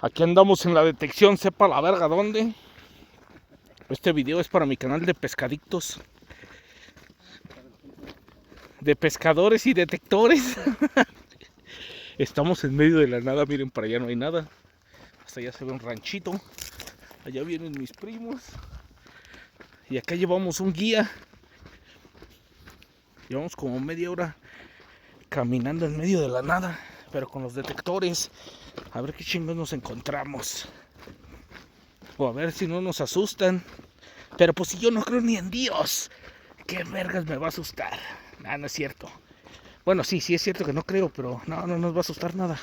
Aquí andamos en la detección, sepa la verga dónde. Este video es para mi canal de pescadictos, de pescadores y detectores. Estamos en medio de la nada, miren, para allá no hay nada. Hasta allá se ve un ranchito. Allá vienen mis primos. Y acá llevamos un guía. Llevamos como media hora caminando en medio de la nada, pero con los detectores. A ver qué chingos nos encontramos. O a ver si no nos asustan. Pero pues si yo no creo ni en Dios, ¿qué vergas me va a asustar? No es cierto. Bueno, sí es cierto que no creo, pero no nos va a asustar nada.